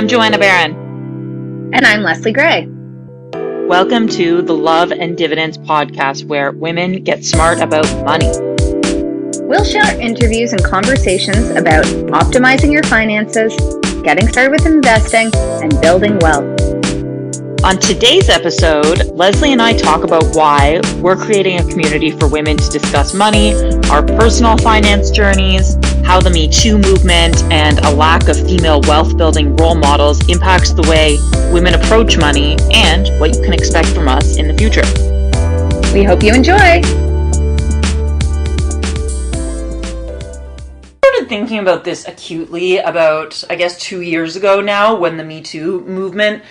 I'm Joanna Barron. And I'm Leslie Gray. Welcome to the Love and Dividends podcast, where women get smart about money. We'll share interviews and conversations about optimizing your finances, getting started with investing, and building wealth. On today's episode, Leslie and I talk about why we're creating a community for women to discuss money, our personal finance journeys, how the Me Too movement and a lack of female wealth building role models impacts the way women approach money, and what you can expect from us in the future. We hope you enjoy. Thinking about this acutely about, I guess, 2 years ago now, when the Me Too movement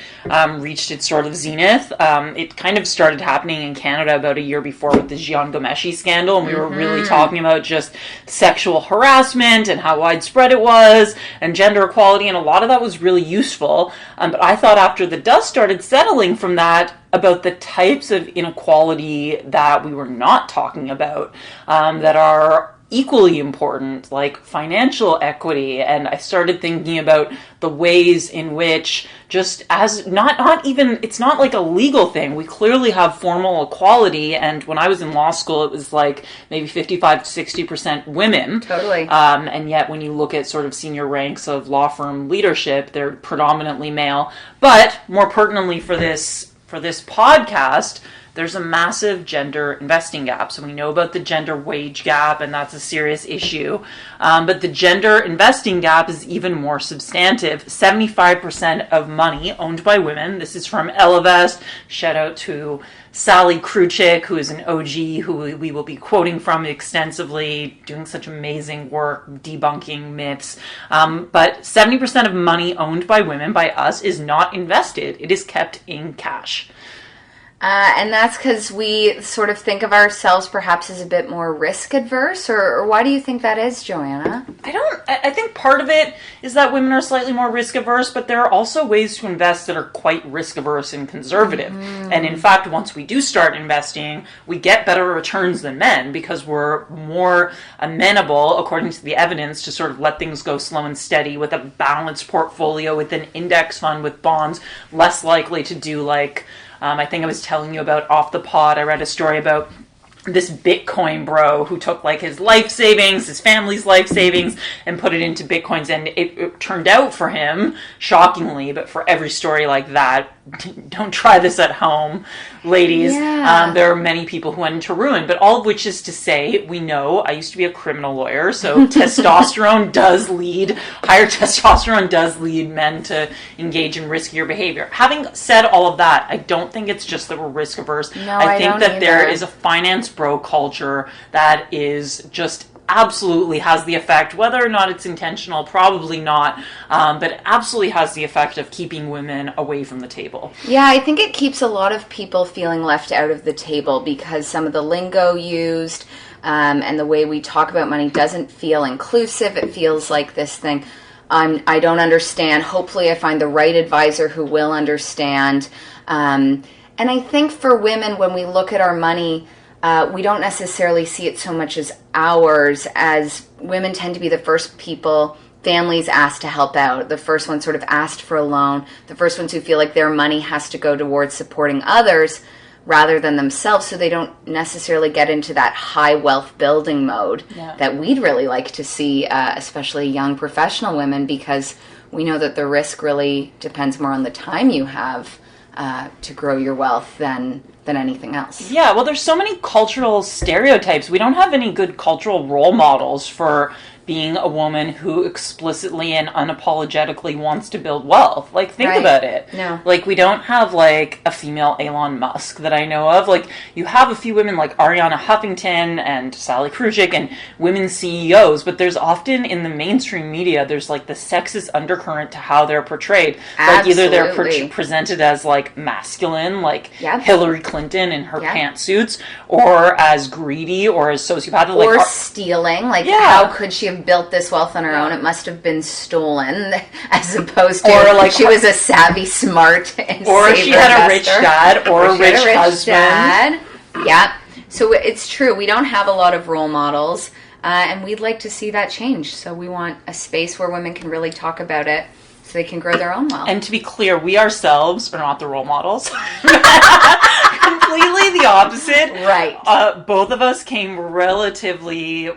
reached its sort of zenith. It kind of started happening in Canada about a year before with the Jian Ghomeshi scandal, and we were really talking about just sexual harassment and how widespread it was, and gender equality, and a lot of that was really useful. But I thought after the dust started settling from that, about the types of inequality that we were not talking about, that are equally important, like financial equity. And I started thinking about the ways in which, just as not even, it's not like a legal thing. We clearly have formal equality, and when I was in law school, it was like maybe 55 to 60% women. Totally. And yet when you look at sort of senior ranks of law firm leadership, they're predominantly male. But more pertinently for this podcast, there's a massive gender investing gap. So we know about the gender wage gap, and that's a serious issue. But the gender investing gap is even more substantive. 75% of money owned by women. This is from Ellevest. Shout out to Sally Kruchik, who is an OG, who we will be quoting from extensively, doing such amazing work, debunking myths. But 70% of money owned by women, by us, is not invested. It is kept in cash. And that's because we sort of think of ourselves perhaps as a bit more risk adverse, or why do you think that is, Joanna? I think part of it is that women are slightly more risk averse, but there are also ways to invest that are quite risk averse and conservative. And in fact, once we do start investing, we get better returns than men because we're more amenable, according to the evidence, to sort of let things go slow and steady with a balanced portfolio, with an index fund, with bonds, less likely to do like, I think I was telling you about off the pod, I read a story about this Bitcoin bro who took like his life savings, his family's life savings, and put it into Bitcoins. And it turned out for him, shockingly, but for every story like that, don't try this at home, ladies. Yeah. There are many people who went into ruin, but all of which is to say, we know, I used to be a criminal lawyer, so higher testosterone does lead men to engage in riskier behavior. Having said all of that, I don't think it's just that we're risk averse. No, I think that either. There is a finance bro culture that is just absolutely has the effect, whether or not it's intentional, probably not, but absolutely has the effect of keeping women away from the table. Yeah, I think it keeps a lot of people feeling left out of the table because some of the lingo used and the way we talk about money doesn't feel inclusive. It feels like this thing, I don't understand. Hopefully I find the right advisor who will understand. And I think for women, when we look at our money, we don't necessarily see it so much as ours, as women tend to be the first people families asked to help out, the first ones sort of asked for a loan, the first ones who feel like their money has to go towards supporting others rather than themselves, so they don't necessarily get into that high wealth building mode that we'd really like to see, especially young professional women, because we know that the risk really depends more on the time you have to grow your wealth than anything else. Yeah, well, there's so many cultural stereotypes. We don't have any good cultural role models for being a woman who explicitly and unapologetically wants to build wealth. Like, think about it. No. Like, we don't have, like, a female Elon Musk that I know of. Like, you have a few women like Ariana Huffington and Sally Kruchik and women CEOs, but there's often in the mainstream media, there's, like, the sexist undercurrent to how they're portrayed. Absolutely. Like, either they're presented as, like, masculine, like Hillary Clinton in her pantsuits, or as greedy, or as sociopathic. Or stealing. Like, how could she have built this wealth on her own? It must have been stolen, as opposed to, or like she was a savvy, smart, and or she had a rich dad, or a rich husband. Dad. Yeah. So it's true. We don't have a lot of role models, and we'd like to see that change. So we want a space where women can really talk about it so they can grow their own wealth. And to be clear, we ourselves are not the role models. Completely the opposite. Right. Both of us came relatively,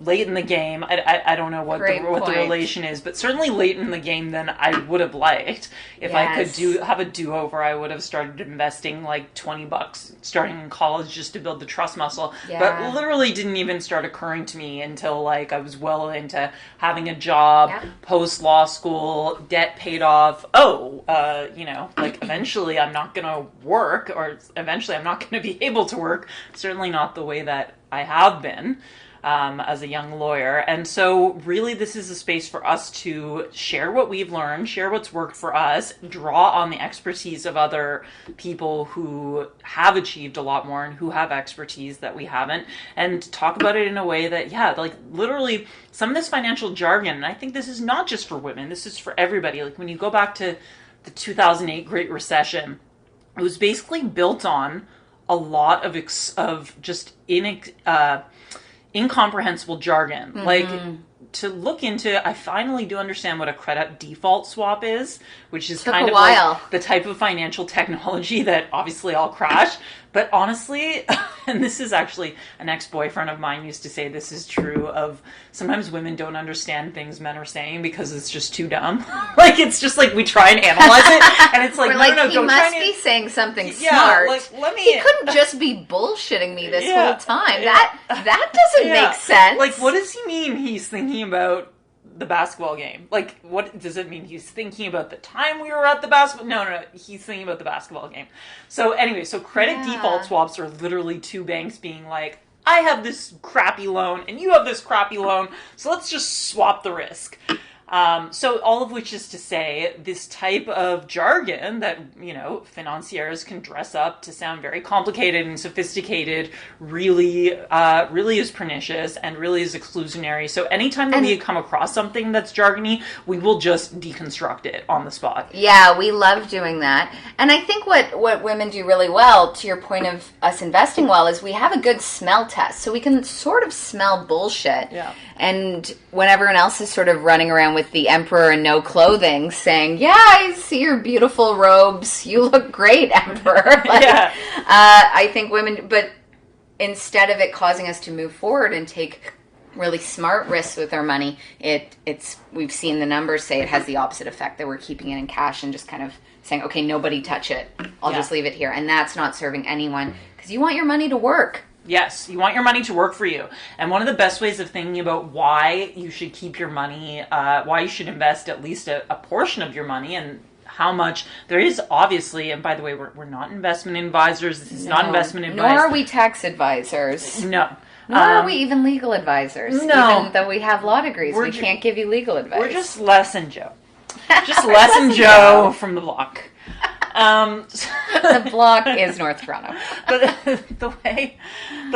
late in the game. I don't know what the relation is, but certainly late in the game than I would have liked. If I could have a do-over, I would have started investing like $20 starting in college just to build the trust muscle. Yeah. But literally didn't even start occurring to me until like I was well into having a job, post law school, debt paid off. Like eventually I'm not going to work, or eventually I'm not going to be able to work. Certainly not the way that I have been. As a young lawyer. And so really this is a space for us to share what we've learned, share what's worked for us, draw on the expertise of other people who have achieved a lot more and who have expertise that we haven't, and talk about it in a way that, literally some of this financial jargon, and I think this is not just for women, this is for everybody. Like when you go back to the 2008 Great Recession, it was basically built on a lot of just incomprehensible jargon. Mm-hmm. Like, to look into, I finally do understand what a credit default swap is, which is kind of like the type of financial technology that obviously I'll crash. But honestly, and this is actually an ex-boyfriend of mine used to say this is true of sometimes women don't understand things men are saying because it's just too dumb. Like, it's just like we try and analyze it and it's like, he must be saying something smart. Like, he couldn't just be bullshitting me this whole time. Yeah. That doesn't make sense. Like, what does he mean he's thinking about the basketball game? Like, what does it mean he's thinking about the time we were at the basketball? No, he's thinking about the basketball game. So anyway, credit default swaps are literally two banks being like, I have this crappy loan and you have this crappy loan, so let's just swap the risk. So all of which is to say, this type of jargon that, financiers can dress up to sound very complicated and sophisticated really is pernicious and really is exclusionary. So anytime that we come across something that's jargony, we will just deconstruct it on the spot. Yeah, we love doing that. And I think what women do really well, to your point of us investing well, is we have a good smell test. So we can sort of smell bullshit. Yeah. And when everyone else is sort of running around with the emperor and no clothing saying, yeah, I see your beautiful robes. You look great, emperor. I think women, but instead of it causing us to move forward and take really smart risks with our money, we've seen the numbers say it has the opposite effect, that we're keeping it in cash and just kind of saying, okay, nobody touch it. I'll just leave it here. And that's not serving anyone, because you want your money to work. Yes, you want your money to work for you. And one of the best ways of thinking about why you should keep your money, why you should invest at least a portion of your money, and how much there is obviously, and by the way, we're not investment advisors. This is not investment advice. Nor are we tax advisors. No. Nor are we even legal advisors. No. Even though we have law degrees, we can't give you legal advice. We're just Les and Joe. Just Les and Joe from the block. The block is North Toronto. But the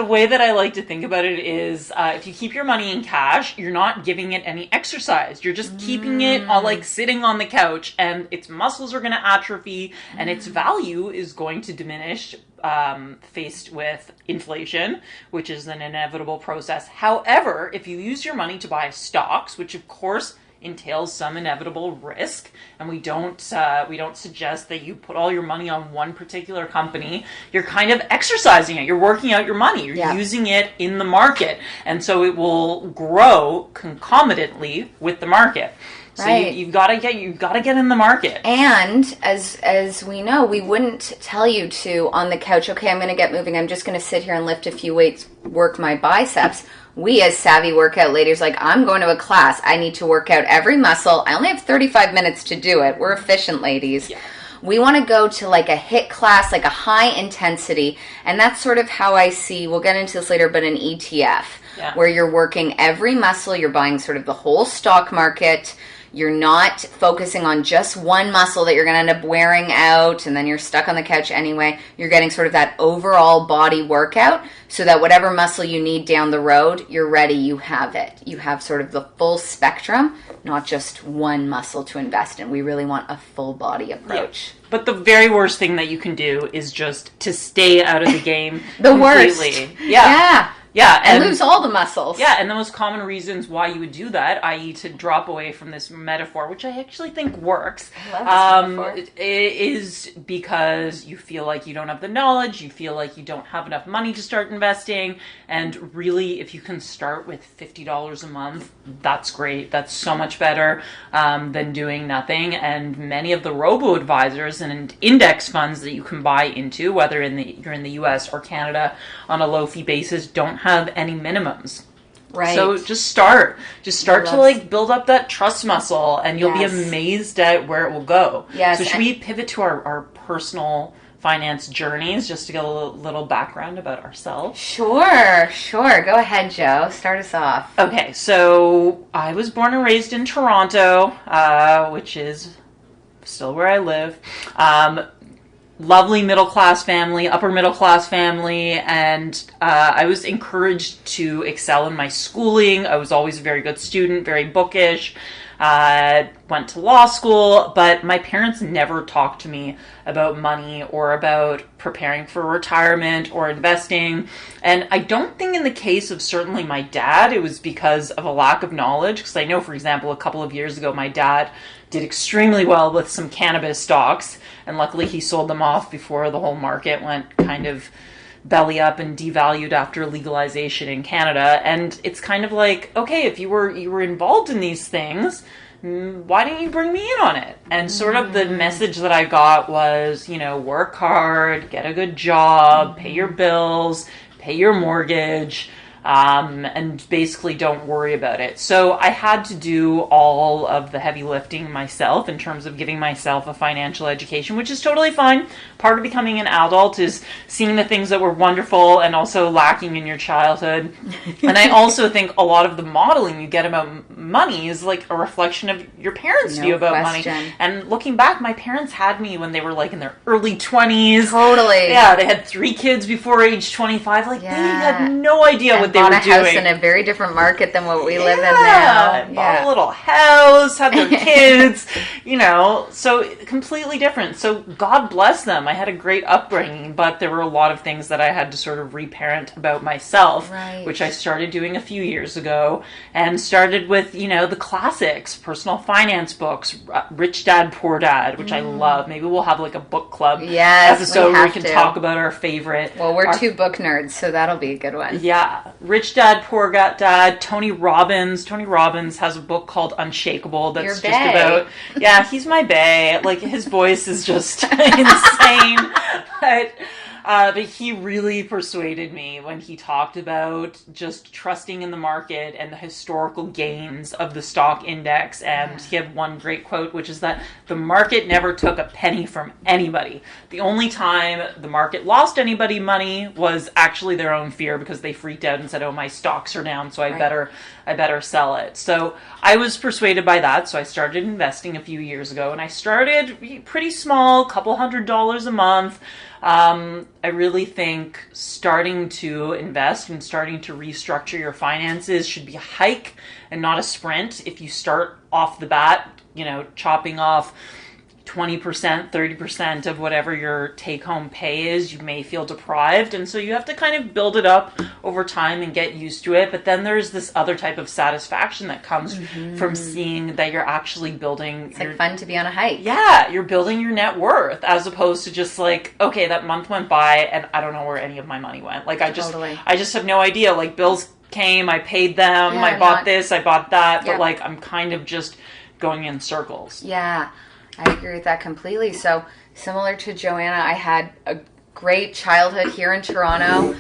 way that I like to think about it is, if you keep your money in cash, you're not giving it any exercise. You're just keeping it all like sitting on the couch, and its muscles are going to atrophy, and its value is going to diminish faced with inflation, which is an inevitable process. However, if you use your money to buy stocks, which of course entails some inevitable risk, and we don't suggest that you put all your money on one particular company. You're kind of exercising it. You're working out your money. You're using it in the market, and so it will grow concomitantly with the market. So you've got to get in the market. And as we know, we wouldn't tell you to on the couch, okay, I'm going to get moving. I'm just going to sit here and lift a few weights, work my biceps. We as savvy workout ladies, like, I'm going to a class. I need to work out every muscle. I only have 35 minutes to do it. We're efficient ladies. Yeah. We want to go to like a HIIT class, like a high intensity. And that's sort of how I see, we'll get into this later, but an ETF, where you're working every muscle. You're buying sort of the whole stock market. You're not focusing on just one muscle that you're going to end up wearing out and then you're stuck on the couch anyway. You're getting sort of that overall body workout so that whatever muscle you need down the road, you're ready, you have it. You have sort of the full spectrum, not just one muscle to invest in. We really want a full body approach. Yeah. But the very worst thing that you can do is just to stay out of the game the completely. Worst. Yeah. Yeah, and lose all the muscles. Yeah, and the most common reasons why you would do that, i.e. to drop away from this metaphor, which I actually think works, I love this metaphor. is because you feel like you don't have the knowledge, you feel like you don't have enough money to start investing, and really, if you can start with $50 a month, that's great. That's so much better than doing nothing. And many of the robo-advisors and index funds that you can buy into, whether you're in the US or Canada on a low-fee basis, don't have any minimums. Right. So just start to like build up that trust muscle, and you'll be amazed at where it will go. Yes. So should we pivot to our personal finance journeys just to get a little background about ourselves? Sure. Go ahead, Joe. Start us off. Okay, so I was born and raised in Toronto, which is still where I live. Lovely middle-class family, upper middle-class family, and I was encouraged to excel in my schooling. I was always a very good student, very bookish. Went to law school, but my parents never talked to me about money or about preparing for retirement or investing. And I don't think in the case of certainly my dad, it was because of a lack of knowledge. Because I know, for example, a couple of years ago, my dad did extremely well with some cannabis stocks, and luckily he sold them off before the whole market went kind of belly up and devalued after legalization in Canada. And it's kind of like, okay, if you were involved in these things, why didn't you bring me in on it? And sort of the message that I got was, work hard, get a good job, pay your bills, pay your mortgage, and basically don't worry about it. So I had to do all of the heavy lifting myself in terms of giving myself a financial education, which is totally fine. Part of becoming an adult is seeing the things that were wonderful and also lacking in your childhood. And I also think a lot of the modeling you get about money is like a reflection of your parents' view about money. And looking back, my parents had me when they were like in their early 20s. Totally. Yeah, they had 3 kids before age 25. Like, they had no idea what they were doing. Bought a house in a very different market than what we live in now. Bought a little house, had their kids, so completely different. So God bless them. I had a great upbringing, but there were a lot of things that I had to sort of reparent about myself, which I started doing a few years ago, and started with, the classics, personal finance books, Rich Dad, Poor Dad, which I love. Maybe we'll have like a book club episode where we can talk about our favorite. Well, we're 2 book nerds, so that'll be a good one. Yeah. Rich Dad, Poor Dad, Tony Robbins. Tony Robbins has a book called Unshakable that's just about... Yeah, he's my bae. Like, his voice is just insane. But he really persuaded me when he talked about just trusting in the market and the historical gains of the stock index. And he had one great quote, which is that the market never took a penny from anybody. The only time the market lost anybody money was actually their own fear, because they freaked out and said, oh, my stocks are down, so I better sell it. So I was persuaded by that. So I started investing a few years ago, and I started pretty small, couple $100 a month. I really think starting to invest and starting to restructure your finances should be a hike and not a sprint. If you start off the bat, chopping off 20%, 30% of whatever your take-home pay is, you may feel deprived. And so you have to kind of build it up over time and get used to it. But then there's this other type of satisfaction that comes from seeing that you're actually building... It's like fun to be on a hike. Yeah, you're building your net worth, as opposed to just like, okay, that month went by and I don't know where any of my money went. Like, I just have no idea. Like, bills came, I paid them, I bought this, I bought that. But like, I'm kind of just going in circles. Yeah. I agree with that completely. So, similar to Joanna, I had a great childhood here in Toronto.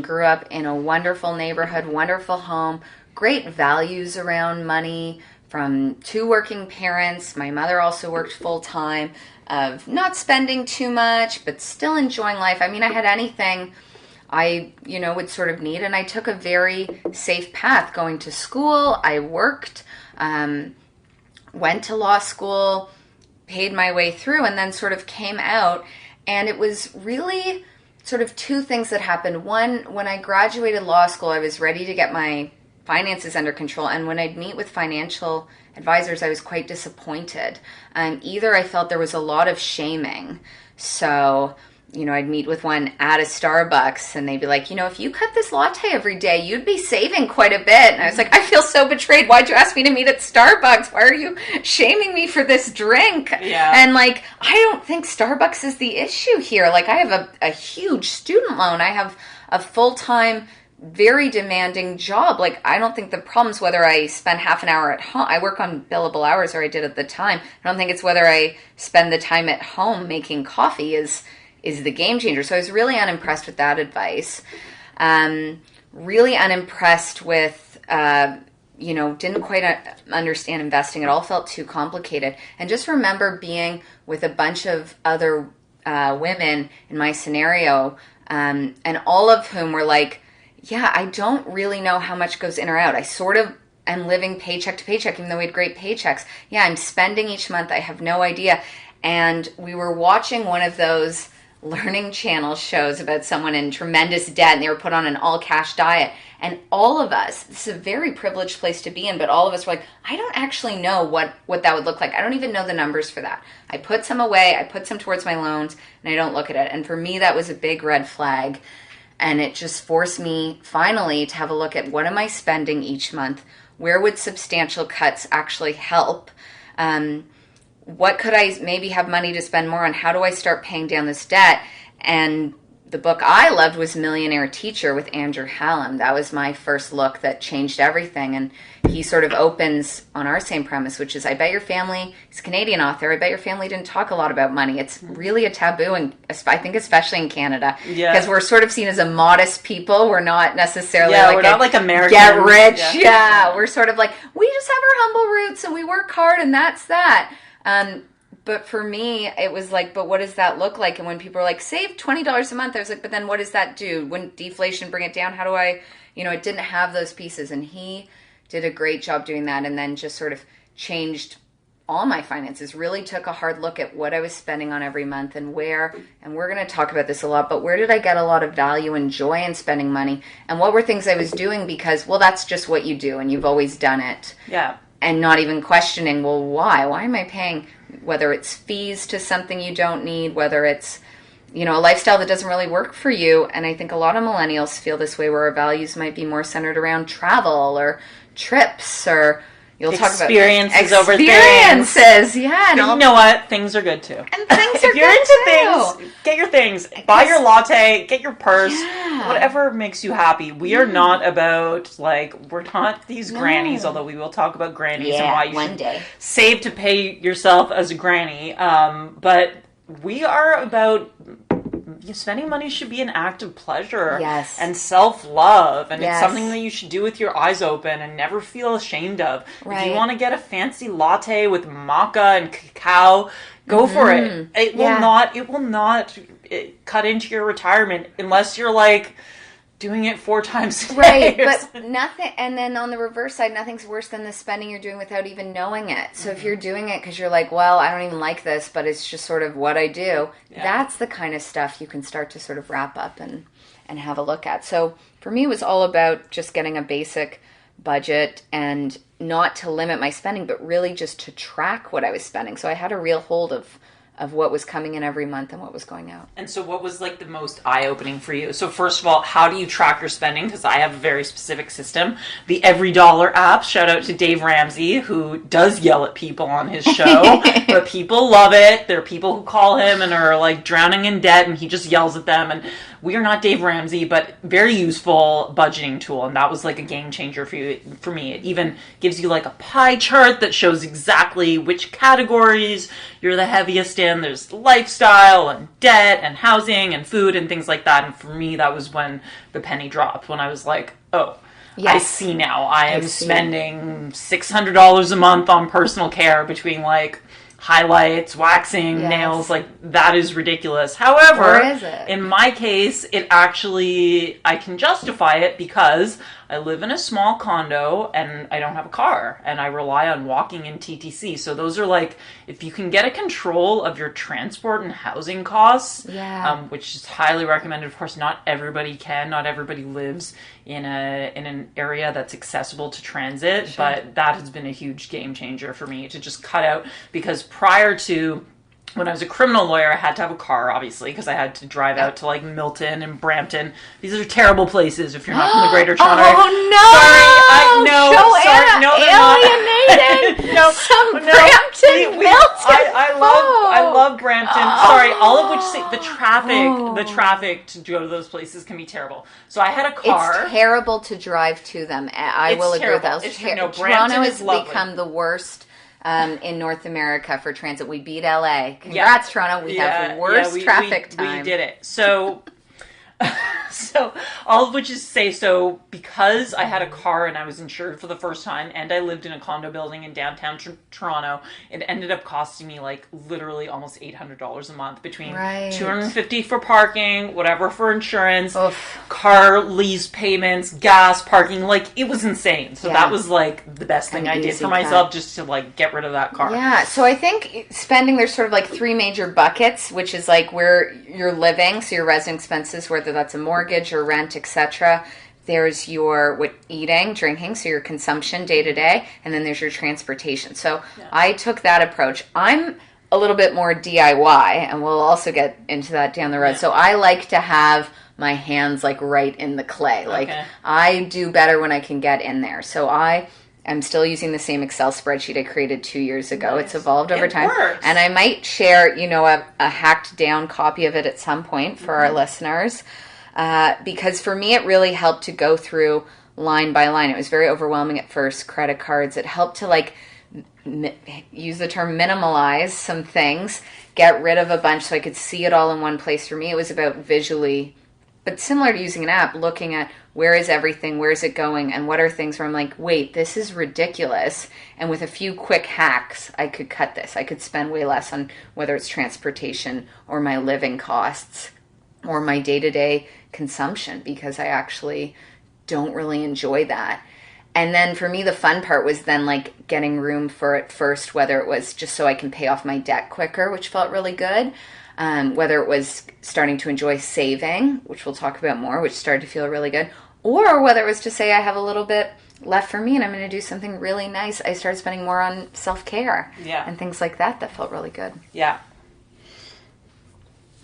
Grew up in a wonderful neighborhood, wonderful home, great values around money from 2 working parents. My mother also worked full-time, of not spending too much, but still enjoying life. I mean, I had anything I, would sort of need, and I took a very safe path going to school. I worked, went to law school, paid my way through, and then sort of came out. And it was really sort of 2 things that happened. One, when I graduated law school, I was ready to get my finances under control. And when I'd meet with financial advisors, I was quite disappointed. Either I felt there was a lot of shaming. So, I'd meet with one at a Starbucks and they'd be like, if you cut this latte every day, you'd be saving quite a bit. And I was like, I feel so betrayed. Why'd you ask me to meet at Starbucks? Why are you shaming me for this drink? Yeah. And like, I don't think Starbucks is the issue here. Like, I have a huge student loan. I have a full-time, very demanding job. Like, I don't think the problem's whether I spend half an hour at home. I work on billable hours, or I did at the time. I don't think it's whether I spend the time at home making coffee is the game changer. So I was really unimpressed with that advice. Really unimpressed with, didn't quite understand investing. It all felt too complicated. And just remember being with a bunch of other women in my scenario, and all of whom were like, yeah, I don't really know how much goes in or out. I sort of am living paycheck to paycheck, even though we had great paychecks. Yeah, I'm spending each month. I have no idea. And we were watching one of those learning channel shows about someone in tremendous debt, and they were put on an all-cash diet. And all of us, this is a very privileged place to be in, but all of us were like, I don't actually know what that would look like. I don't even know the numbers for that. I put some away, I put some towards my loans, and I don't look at it. And for me, that was a big red flag. And it just forced me finally to have a look at what am I spending each month? Where would substantial cuts actually help? What could I maybe have money to spend more on? How do I start paying down this debt? And the book I loved was Millionaire Teacher with Andrew Hallam. That was my first look that changed everything. And he sort of opens on our same premise, which is, I bet your family, he's a Canadian author, I bet your family didn't talk a lot about money. It's really a taboo, and I think especially in Canada, because we're sort of seen as a modest people. We're not necessarily we're not like Americans. Get rich. Yeah, we're sort of like, we just have our humble roots and we work hard and that's that. But for me, it was like, but what does that look like? And when people are like, save $20 a month, I was like, but then what does that do? Wouldn't deflation bring it down? How do I, it didn't have those pieces. And he did a great job doing that, and then just sort of changed all my finances, really took a hard look at what I was spending on every month and where, and we're going to talk about this a lot, but where did I get a lot of value and joy in spending money? And what were things I was doing because, well, that's just what you do and you've always done it. Yeah. And not even questioning, well, why? Why am I paying, whether it's fees to something you don't need, whether it's, a lifestyle that doesn't really work for you. And I think a lot of millennials feel this way, where our values might be more centered around travel or trips, or you'll talk about experiences over things. Experiences, yeah. And you know what? Things are good too. And things are if you're into things, get your things. Buy your latte, get your purse, whatever makes you happy. We are not about, we're not these grannies, although we will talk about grannies and why you should save to pay yourself as a granny. But we are about, spending money should be an act of pleasure and self-love, and it's something that you should do with your eyes open and never feel ashamed of. If you want to get a fancy latte with maca and cacao, go for it. It will not cut into your retirement unless you're doing it 4 times a day. Right, but nothing, and then on the reverse side, nothing's worse than the spending you're doing without even knowing it. So if you're doing it because you're like, well, I don't even like this, but it's just sort of what I do, that's the kind of stuff you can start to sort of wrap up and have a look at. So for me, it was all about just getting a basic budget and not to limit my spending, but really just to track what I was spending. So I had a real hold of what was coming in every month and what was going out. And so what was the most eye-opening for you? So first of all, how do you track your spending? Because I have a very specific system. The Every Dollar app, shout out to Dave Ramsey, who does yell at people on his show, but people love it. There are people who call him and are drowning in debt, and he just yells at them. And we are not Dave Ramsey, but very useful budgeting tool. And that was a game changer for me. It even gives you a pie chart that shows exactly which categories you're the heaviest in. There's lifestyle and debt and housing and food and things like that. And for me, that was when the penny dropped, when I was like, oh, I see now. I am spending $600 a month on personal care between highlights, waxing, nails, that is ridiculous. However, in my case, I can justify it because I live in a small condo and I don't have a car and I rely on walking in TTC. So those are if you can get a control of your transport and housing costs, which is highly recommended. Of course, not everybody can, not everybody lives in an area that's accessible to transit, but that has been a huge game changer for me to just cut out, because prior to when I was a criminal lawyer, I had to have a car, obviously, because I had to drive out to like Milton and Brampton. These are terrible places if you're not from the Greater Toronto area. Oh no! Sorry, Joanna, no, alienating no, some no. Brampton, Milton. I love Brampton. Sorry, all of which the traffic to go to those places can be terrible. So I had a car. It's terrible to drive to them. I will agree with that. Toronto has become the worst in North America for transit. We beat LA. Congrats, Toronto. We have worse traffic time. We did it. So, so all of which is to say, so because I had a car and I was insured for the first time, and I lived in a condo building in downtown Toronto, it ended up costing me like literally almost $800 a month between $250 for parking, whatever for insurance, car lease payments, gas, parking. Like it was insane. So that was like the best thing I did for myself, just to like get rid of that car. Yeah. So I think spending, there's sort of like three major buckets, which is like where you're living, so your resident expenses, whether that's a mortgage or rent, etc. There's your eating, drinking, so your consumption day to day, and then there's your transportation. So I took that approach. I'm a little bit more DIY, and we'll also get into that down the road. So I like to have my hands like right in the clay. Like I do better when I can get in there. So I'm still using the same Excel spreadsheet I created 2 years ago. Nice. It's evolved over time. Works. And I might share, a hacked down copy of it at some point for our listeners. Because for me, it really helped to go through line by line. It was very overwhelming at first, credit cards. It helped to like use the term minimalize some things, get rid of a bunch so I could see it all in one place. For me, it was about visually, but similar to using an app, looking at where is everything, where is it going, and what are things where I'm like, wait, this is ridiculous. And with a few quick hacks, I could cut this. I could spend way less on whether it's transportation or my living costs or my day-to-day consumption, because I actually don't really enjoy that. And then for me, the fun part was then like getting room for it first, whether it was just so I can pay off my debt quicker, which felt really good. Whether it was starting to enjoy saving, which we'll talk about more, which started to feel really good, or whether it was to say I have a little bit left for me and I'm going to do something really nice. I started spending more on self-care and things like that felt really good. Yeah.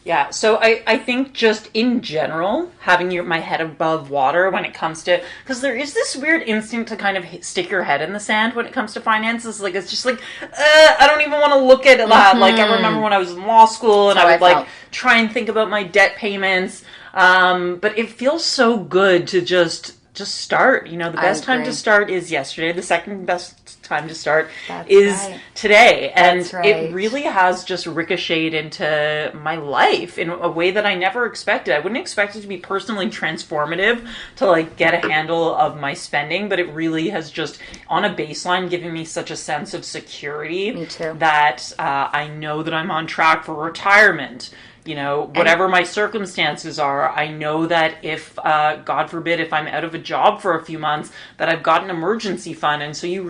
Yeah, so I think just in general, having my head above water when it comes to, because there is this weird instinct to kind of stick your head in the sand when it comes to finances. Like, it's just like, I don't even want to look at that. Mm-hmm. Like, I remember when I was in law school and I would like try and think about my debt payments. But it feels so good to just start. The best time to start is yesterday. The second best time to start is today. And it really has just ricocheted into my life in a way that I never expected. I wouldn't expect it to be personally transformative to like get a handle of my spending, but it really has just on a baseline given me such a sense of security. Me too. That I know that I'm on track for retirement. Whatever my circumstances are, I know that if, God forbid, if I'm out of a job for a few months, that I've got an emergency fund. And so you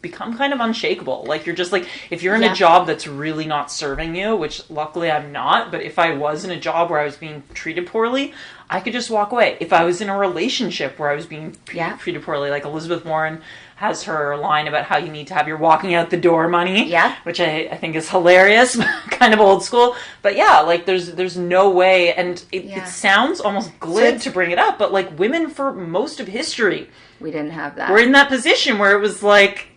become kind of unshakable. Like you're just like, if you're in a job that's really not serving you, which luckily I'm not, but if I was in a job where I was being treated poorly, I could just walk away. If I was in a relationship where I was being treated poorly, like Elizabeth Warren has her line about how you need to have your walking out the door money, which I think is hilarious, kind of old school. But like there's no way, and it sounds almost glib to bring it up, but like women for most of history, we didn't have that. We're in that position where it was like,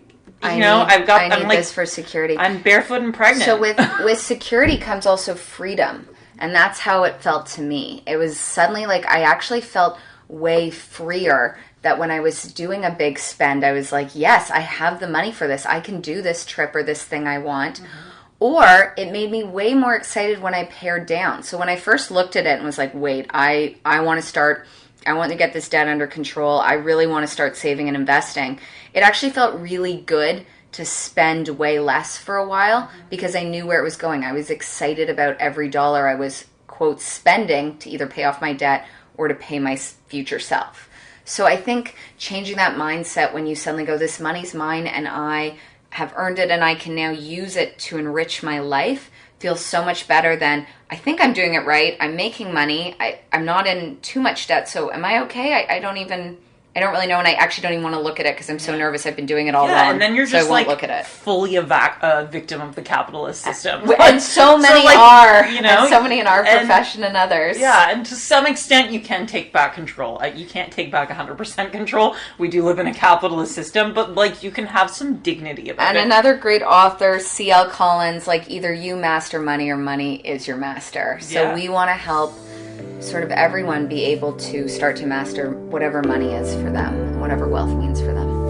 I need this for security. I'm barefoot and pregnant. So with security comes also freedom. And that's how it felt to me. It was suddenly like I actually felt way freer, that when I was doing a big spend, I was like, yes, I have the money for this. I can do this trip or this thing I want. Mm-hmm. Or it made me way more excited when I pared down. So when I first looked at it and was like, wait, I want to get this debt under control. I really want to start saving and investing. It actually felt really good to spend way less for a while because I knew where it was going. I was excited about every dollar I was, quote, spending to either pay off my debt or to pay my future self. So I think changing that mindset when you suddenly go, this money's mine and I have earned it and I can now use it to enrich my life, feels so much better than, I think I'm doing it right, I'm making money, I'm not in too much debt, so am I okay? I don't even I don't really know, and I actually don't even want to look at it because I'm so nervous. I've been doing it all wrong. And then you're so just I won't like look at it. fully a victim of the capitalist system. And so many so, like, are, you know, and so many in our profession and others. Yeah, and to some extent you can take back control. You can't take back 100% control. We do live in a capitalist system, but like you can have some dignity about it. And another great author, C.L. Collins, like either you master money or money is your master. So we want to help sort of everyone be able to start to master whatever money is for them, whatever wealth means for them.